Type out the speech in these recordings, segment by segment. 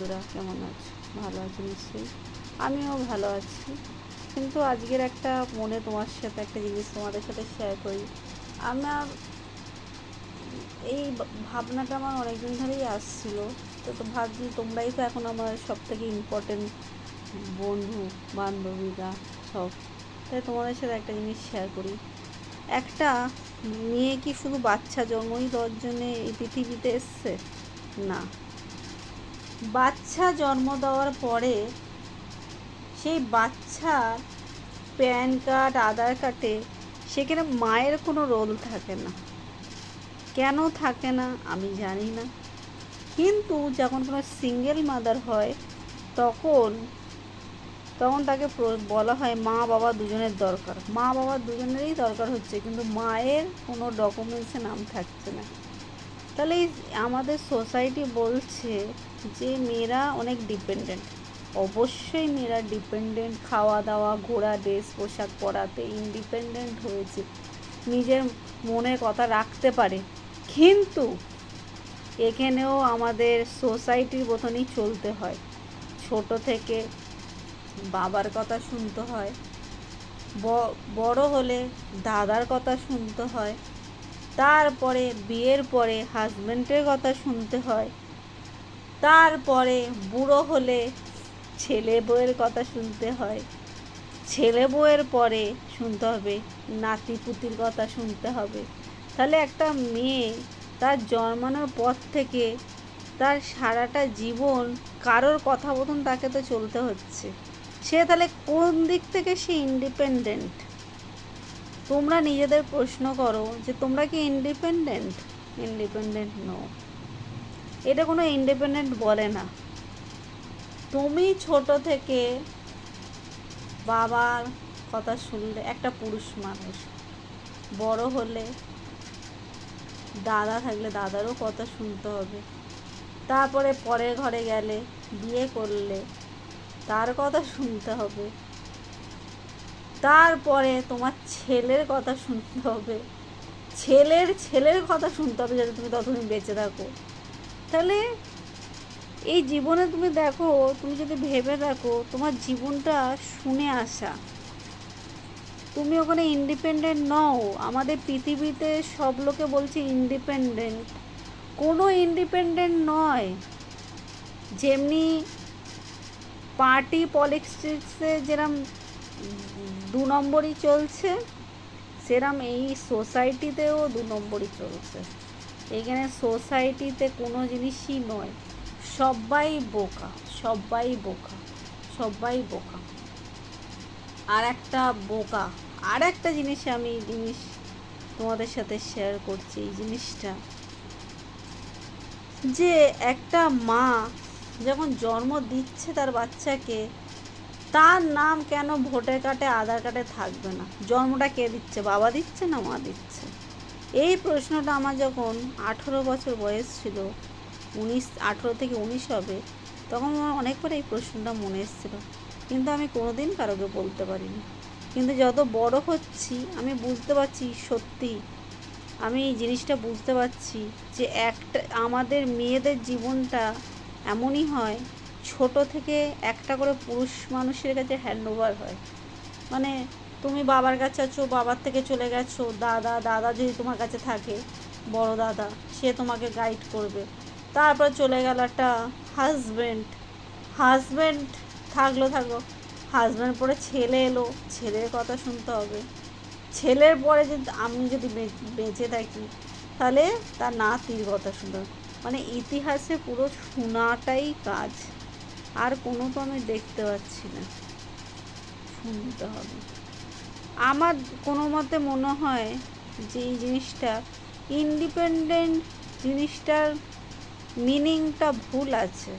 বন্ধুরা, কেমন আছো? ভালো আছো নিশ্চয়ই, আমিও ভালো আছি। কিন্তু আজকের একটা মনে তোমার সাথে একটা জিনিস তোমাদের সাথে শেয়ার করি। আমার এই ভাবনাটা আমার অনেকদিন ধরেই আসছিল। তো ভাবছি তোমরাই তো এখন আমার সব থেকে ইম্পর্টেন্ট বন্ধু বান্ধবীরা সব, তাই তোমাদের সাথে একটা জিনিস শেয়ার করি। একটা মেয়ে কি শুধু বাচ্চা জন্মই দেওয়ার জন্যে এই পৃথিবীতে এসছে? না, বাচ্চা জন্ম দেওয়ার পরে সেই বাচ্চার প্যান কার্ড, আধার কার্ডে সেখানে মায়ের কোনো রোল থাকে না। কেন থাকে না আমি জানি না, কিন্তু যখন কোনো সিঙ্গেল মাদার হয় তখন তাকে বলা হয় মা বাবা দুজনের দরকার। মা বাবা দুজনেরই দরকার হচ্ছে, কিন্তু মায়ের কোনো ডকুমেন্টসে নাম থাকছে না। তাহলে আমাদের সোসাইটি বলছে যে মেয়েরা অনেক ডিপেন্ডেন্ট। অবশ্যই মেয়েরা ডিপেন্ডেন্ট, খাওয়া দাওয়া, ঘোরা, ড্রেস পোশাক পরাতে ইন্ডিপেন্ডেন্ট হয়েছে, নিজের মনের কথা রাখতে পারে। কিন্তু এখানেও আমাদের সোসাইটির মতনই চলতে হয়। ছোট থেকে বাবার কথা শুনতে হয়, বড় হলে দাদার কথা শুনতে হয়, তারপরে বিয়ের পরে হাজব্যান্ডের কথা শুনতে হয়, তারপরে বুড়ো হলে ছেলে বউয়ের কথা শুনতে হয়, ছেলে বউয়ের পরে শুনতে হবে নাতিপুতির কথা শুনতে হবে। তাহলে একটা মেয়ে তার জন্মানোর পর থেকে তার সারাটা জীবন কারোর কথা মতন তাকে তো চলতে হচ্ছে। সে তাহলে কোন দিক থেকে সে ইন্ডিপেন্ডেন্ট? তোমরা নিজেদের প্রশ্ন করো যে তোমরা কি ইন্ডিপেন্ডেন্ট? ইন্ডিপেন্ডেন্ট নো, এটা কোনো ইন্ডিপেন্ডেন্ট বলে না। তুমি ছোট থেকে বাবার কথা শুনলে একটা পুরুষ মানুষ, বড় হলে দাদা থাকলে দাদারও কথা শুনতে হবে, তারপরে পরের ঘরে গেলে বিয়ে করলে তার কথা শুনতে হবে, তারপরে তোমার ছেলের কথা শুনতে হবে, ছেলের কথা শুনতে হবে যাতে তুমি ততদিন বেঁচে থাকো। তাহলে এই জীবনে তুমি দেখো, তুমি যদি ভেবে দেখো তোমার জীবনটা শুনে আসা, তুমি ওখানে ইন্ডিপেন্ডেন্ট নও। আমাদের পৃথিবীতে সব লোকে বলছে ইন্ডিপেন্ডেন্ট, কোনো ইন্ডিপেন্ডেন্ট নয়। যেমনি পার্টি পলিটিক্সে যেরম 2 নম্বরই চলছে, সেরম এই সোসাইটিতেও 2 নম্বরই চলছে। এখানে সোসাইটিতে কোনো জিনিসই নয়, সবাই বোকা, সবাই বোকা, সবাই বোকা। আর একটা জিনিস তোমাদের সাথে শেয়ার করছি। এই জিনিসটা যে একটা মা যখন জন্ম দিচ্ছে তার বাচ্চাকে, তার নাম কেন ভোটার কার্ডে, আধার কার্ডে থাকবে না? জন্মটা কে দিচ্ছে? বাবা দিচ্ছে না মা দিচ্ছে? এই প্রশ্নটা আমার যখন 18 বছর বয়স ছিল, 18 থেকে 19 হবে, তখন আমার অনেকবার এই প্রশ্নটা মনে এসেছিলো, কিন্তু আমি কোনোদিন কারোকে বলতে পারিনি। কিন্তু যত বড় হচ্ছি আমি বুঝতে পারছি, সত্যি আমি এই জিনিসটা বুঝতে পারছি যে আমাদের মেয়েদের জীবনটা এমনই হয়, ছোট থেকে একটা করে পুরুষ মানুষের কাছে হ্যান্ড ওভার হয়। মানে তুমি বাবার কাছে আছো, বাবার থেকে চলে গেছো, দাদা যদি তোমার কাছে থাকে, বড় দাদা, সে তোমাকে গাইড করবে। তারপর চলে গেল একটা হাজব্যান্ড থাকলো, হাজব্যান্ড পরে ছেলে এলো, ছেলের কথা শুনতে হবে। ছেলের পরে আমি যদি বেঁচে থাকি তাহলে তার নাতির কথা শুনতে হবে। মানে ইতিহাসে পুরো শোনাটাই কাজ, আর কোনো তো আমি দেখতে পাচ্ছি না, শুনতে হবে। আমার কোনো মতে মনে হয় যে এই জিনিসটা ইন্ডিপেন্ডেন্ট জিনিসটার মিনিংটা ভুল আছে।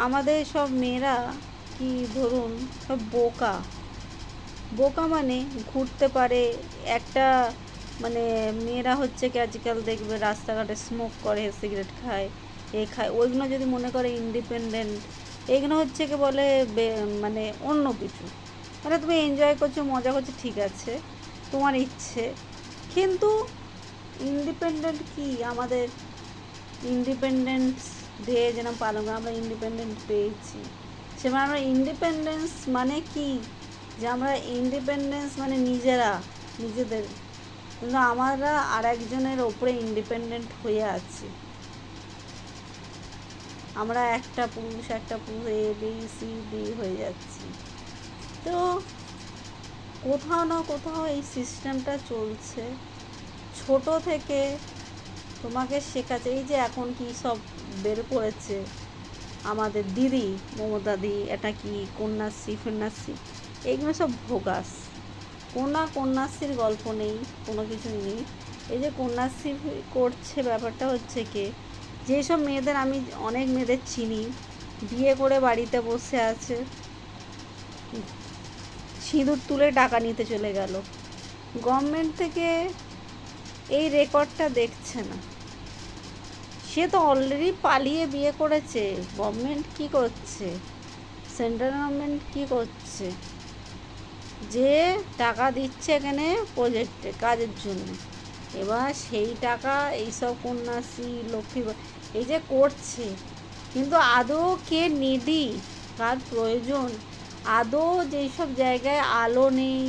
আমাদের সব মেয়েরা কি ধরুন সব বোকা মানে ঘুরতে পারে একটা, মানে মেয়েরা হচ্ছে কি আজকাল দেখবে রাস্তাঘাটে স্মোক করে, সিগারেট খায়, ওইগুলো যদি মনে করে ইন্ডিপেন্ডেন্ট, এইগুলো হচ্ছে কি বলে মানে অন্য কিছু। মানে তুমি এনজয় করছো, মজা করছো, ঠিক আছে, তোমার ইচ্ছে, কিন্তু ইন্ডিপেন্ডেন্ট কি? আমাদের ইন্ডিপেন্ডেন্স দিয়ে যেরকম পালন করে আমরা ইন্ডিপেন্ডেন্ট পেয়েছি, সেবার আমরা ইন্ডিপেন্ডেন্স মানে কি, যে আমরা ইন্ডিপেন্ডেন্স মানে নিজেদের, কিন্তু আমরা আর একজনের ওপরে ইন্ডিপেন্ডেন্ট হয়ে আছি। আমরা একটা পুরুষ ABCD হয়ে যাচ্ছি। তো কোথাও না কোথাও এই সিস্টেমটা চলছে। ছোট থেকে তোমাকে শেখাচ্ছে, এই যে এখন কি সব বের করেছে আমাদের দিদি মমতা দি, এটা কি কন্যাশ্রী ফন্যাশ্রী, এইগুলো সব ভোগাস। কন্যাশ্রীর গল্প নেই, কোনো কিছুই নেই। এই যে কন্যাশ্রী করছে, ব্যাপারটা হচ্ছে কি, যেসব মেয়েদের, আমি অনেক মেয়েদের চিনি, বিয়ে করে বাড়িতে বসে আছে, সিঁদুর তুলে টাকা নিতে চলে গেল, গভর্নমেন্ট থেকে এই রেকর্ডটা দেখছে না। সে তো অলরেডি পালিয়ে বিয়ে করেছে, গভর্নমেন্ট কি করছে, সেন্ট্রাল গভর্নমেন্ট কি করছে, যে টাকা দিচ্ছে এখানে প্রজেক্টে কাজের জন্য, এবার সেই টাকা এইসব কন্যাশ্রী লক্ষ্মী এই যে করছে, কিন্তু আদৌ কে নিডি, কার প্রয়োজন, আদৌ যেসব জায়গায় আলো নেই,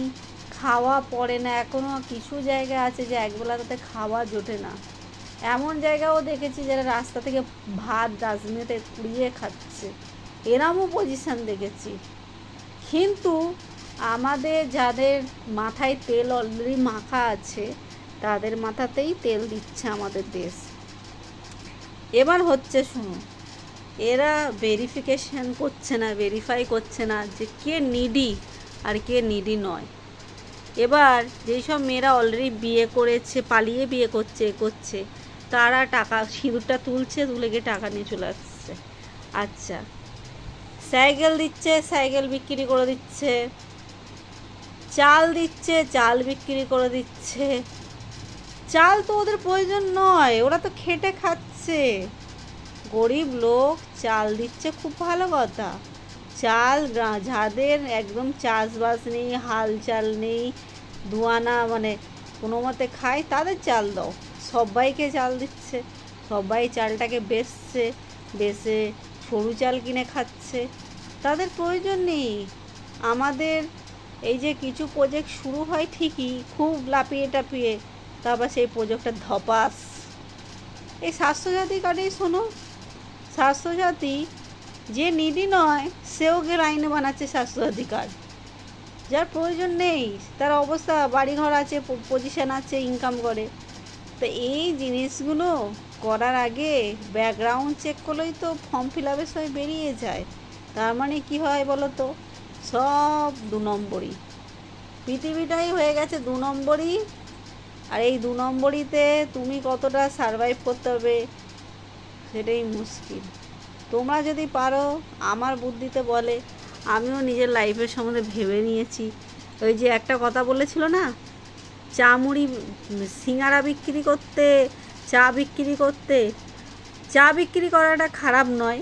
খাওয়া পড়ে না, এখনও কিছু জায়গা আছে যে একবেলা তাতে খাওয়া জোটে না, এমন জায়গাও দেখেছি যারা রাস্তা থেকে ভাত ডাস্টবিনেতে কুড়িয়ে খাচ্ছে, এরমও পজিশান দেখেছি। কিন্তু আমাদের যাদের মাথায় তেল অলরেডি মাখা আছে, তাদের মাথাতেই তেল দিচ্ছে আমাদের দেশ। এবার হচ্ছে শুনো, এরা ভেরিফাই করছে না যে কে নিডি আর কে নিডি নয়। এবার যেসব মেয়েরা অলরেডি বিয়ে করেছে, পালিয়ে বিয়ে করছে, তারা টাকা সিঁদুরটা তুলে গিয়ে টাকা নিয়ে চলে আসছে। আচ্ছা, সাইকেল দিচ্ছে, সাইকেল বিক্রি করে দিচ্ছে, চাল দিচ্ছে, চাল বিক্রি করে দিচ্ছে। চাল তো ওদের প্রয়োজন নয়, ওরা তো খেটে খাচ্ছে, গরিব লোক চাল দিচ্ছে, খুব ভালো কথা। চাল যাদের একদম চাষবাস নেই, হাল চাল নেই, দুয়ানা মানে কোনো মতে খায়, তাদের চাল দাও। সবাইকে চাল দিচ্ছে, সবাই চালটাকে বেচে সরু চাল কিনে খাচ্ছে, তাদের প্রয়োজন নেই। আমাদের এই যে কিছু প্রজেক্ট শুরু হয় ঠিকই, খুব লাপিয়ে টাপিয়ে, তারপর সেই প্রজেক্টটা ধপাস। এই স্বাস্থ্যসাথী কার্ডেই শোনো, স্বাস্থ্যসাথী যে নিডি নয় সেও গিয়ে লাইনে বানাচ্ছে স্বাস্থ্যসাথী কার্ড, যার প্রয়োজন নেই, তার অবস্থা বাড়িঘর আছে, পজিশন আছে, ইনকাম করে। তো এই জিনিসগুলো করার আগে ব্যাকগ্রাউন্ড চেক করলেই তো ফর্ম ফিল আপের সবাই বেরিয়ে যায়। তার মানে কি হয় বলো তো, সব 2 নম্বরই, পৃথিবীটাই হয়ে গেছে 2 নম্বরই। আর এই 2 নম্বরিতে তুমি কতটা সারভাইভ করতে হবে সেটাই মুশকিল। তোমরা যদি পারো, আমার বুদ্ধিতে বলে, আমিও নিজের লাইফের সম্বন্ধে ভেবে নিয়েছি। ওই যে একটা কথা বলেছিল না, চা মুড়ি সিঙ্গারা বিক্রি করতে, চা বিক্রি করাটা খারাপ নয়,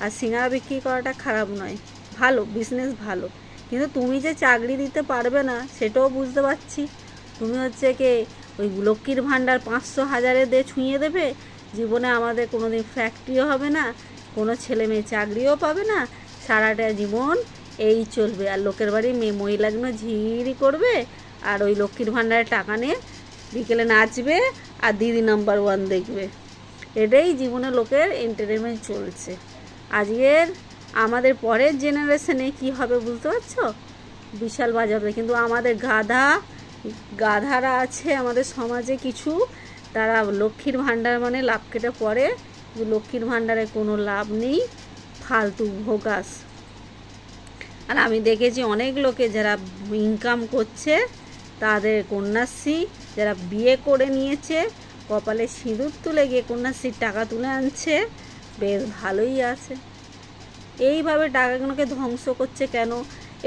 আর সিঙ্গারা বিক্রি করাটা খারাপ নয়, ভালো, বিজনেস ভালো। কিন্তু তুমি যে চাকরি দিতে পারবে না সেটাও বুঝতে পারছি। তুমি হচ্ছে কি ওই লক্ষ্মীর ভাণ্ডার 500-1000 দিয়ে ছুঁয়ে দেবে, জীবনে আমাদের কোনো দিন ফ্যাক্টরিও হবে না, কোনো ছেলে মেয়ে চাকরিও পাবে না, সারাটা জীবন এই চলবে। আর লোকের বাড়ি মহিলাগুলো ঝিরি করবে, আর ওই লক্ষ্মীর ভাণ্ডারের টাকা নিয়ে বিকেলে নাচবে আর দিদি নাম্বার 1 দেখবে। এটাই জীবনে লোকের এন্টারটেনমেন্ট চলছে। আজকের আমাদের পরের জেনারেশনে কি হবে বুঝতে পারছো, বিশাল বাজাবে। কিন্তু আমাদের গাধারা আছে আমাদের সমাজে কিছু, তারা লক্ষ্মীর ভাণ্ডার মানে লাভ কেটে পড়ে, লক্ষ্মীর ভাণ্ডারে কোনো লাভ নেই, ফালতু ভোগাস। আর আমি দেখেছি অনেক লোকে যারা ইনকাম করছে, তাদের কন্যাশ্রী, যারা বিয়ে করে নিয়েছে, কপালে সিঁদুর তুলে গিয়ে কন্যাশ্রীর টাকা তুলে আনছে, বেশ ভালোই আছে। এইভাবে টাকাগুলোকে ধ্বংস করছে কেন?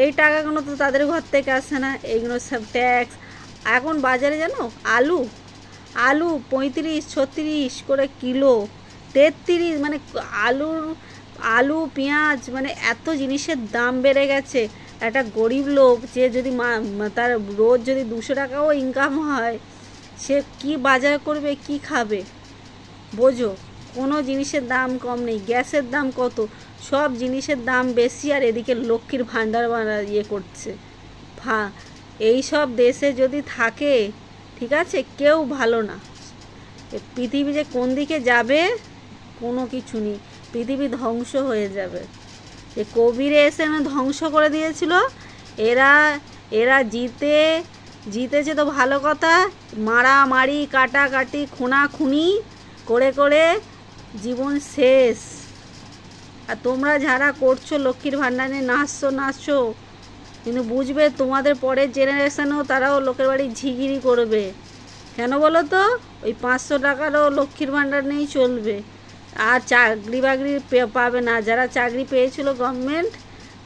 এই টাকাগুলো তো তাদের ঘর থেকে আসে না, এইগুলো সব ট্যাক্স। এখন বাজারে জানো আলু 35-36 করে কিলো, 33, মানে আলু পেঁয়াজ, মানে এত জিনিসের দাম বেড়ে গেছে। একটা গরিব লোক যে যদি তার রোজ যদি 200 টাকাও ইনকাম হয়, সে কি বাজার করবে, কি খাবে? বোঝো কোনো জিনিসের দাম কম নেই। গ্যাসের দাম কত, সব জিনিসের দাম বেশি, আর এদিকে লক্ষ্মীর ভাণ্ডার করছে। এই সব দেশে যদি থাকে, ঠিক আছে, কেউ ভালো না। পৃথিবী যে কোন দিকে যাবে কোনো কিছু নেই, পৃথিবী ধ্বংস হয়ে যাবে। যে কোভিডে এসে ধ্বংস করে দিয়েছিল, এরা এরা জিতেছে তো ভালো কথা, মারামারি কাটাকাটি খুনাখুনি করে করে জীবন শেষ। আর তোমরা যারা করছো লক্ষ্মীর ভাণ্ডার নিয়ে নাচছো, কিন্তু বুঝবে তোমাদের পরের জেনারেশনেও তারাও লোকের বাড়ি ঝিগিরি করবে। কেন বলো তো? ওই 500 টাকারও লক্ষ্মীর ভাণ্ডার নেই চলবে, আর চাকরি বাকরি পাবে না। যারা চাকরি পেয়েছিল গভর্নমেন্ট,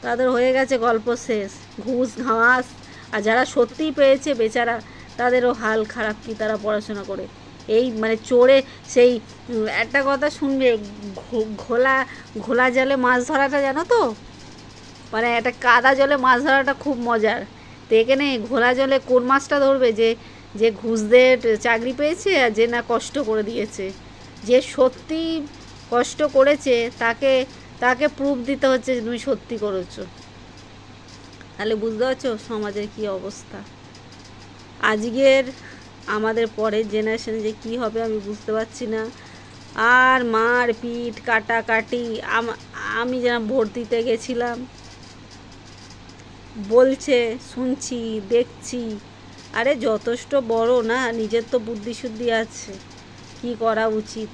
তাদের হয়ে গেছে গল্প শেষ, ঘুষ ঘাস। আর যারা সত্যিই পেয়েছে বেচারা, তাদেরও হাল খারাপ, কি তারা পড়াশোনা করে। এই মানে চড়ে সেই একটা কথা শুনবে, ঘোলা জলে মাছ ধরাটা জানো তো? মানে একটা কাদা জলে মাছ ধরাটা খুব মজার। তো এখানে ঘোলা জলে কোন মাছটা ধরবে? যে ঘুষ দিয়ে চাকরি পেয়েছে, আর যে না কষ্ট করে দিয়েছে। যে সত্যি কষ্ট করেছে তাকে প্রুফ দিতে হচ্ছে যে তুমি সত্যি করেছো। তাহলে বুঝতে পারছো সমাজের কি অবস্থা। আজকের আমাদের পরের জেনারেশনে যে কি হবে আমি বুঝতে পারছি না। আর মারপিট কাটাকাটি, আমি যেন ভোট দিতে গেছিলাম, বলছে শুনছি দেখছি, আরে যথেষ্ট বড় না, নিজের তো বুদ্ধি শুদ্ধি আছে, কি করা উচিত।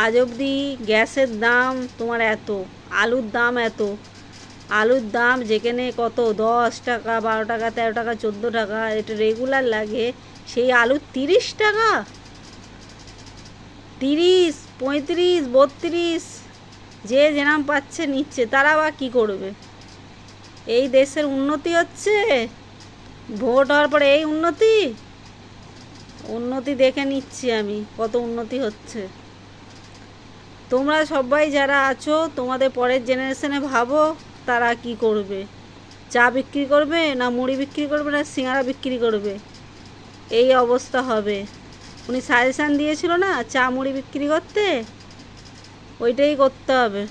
আজ অবধি গ্যাসের দাম তোমার এত, আলুর দাম এত, আলুর দাম যেখানে কত 10 টাকা 12 টাকা 13 টাকা 14 টাকা এটা রেগুলার লাগে, সেই আলু 30 টাকা, 30 35 32, যে যেরাম পাচ্ছে নিচ্ছে। তারা বা কী করবে? এই দেশের উন্নতি হচ্ছে ভোট হওয়ার পরে, এই উন্নতি দেখে নিচ্ছি আমি কত উন্নতি হচ্ছে। তোমরা সবাই যারা আছো, তোমাদের পরের জেনারেশনে ভাবো তারা কি করবে। চা বিক্রি করবে, না মুড়ি বিক্রি করবে, না সিঙ্গারা বিক্রি করবে, এই অবস্থা হবে। উনি সাজেশান দিয়েছিল না চা মুড়ি বিক্রি করতে, ওইটাই করতে হবে।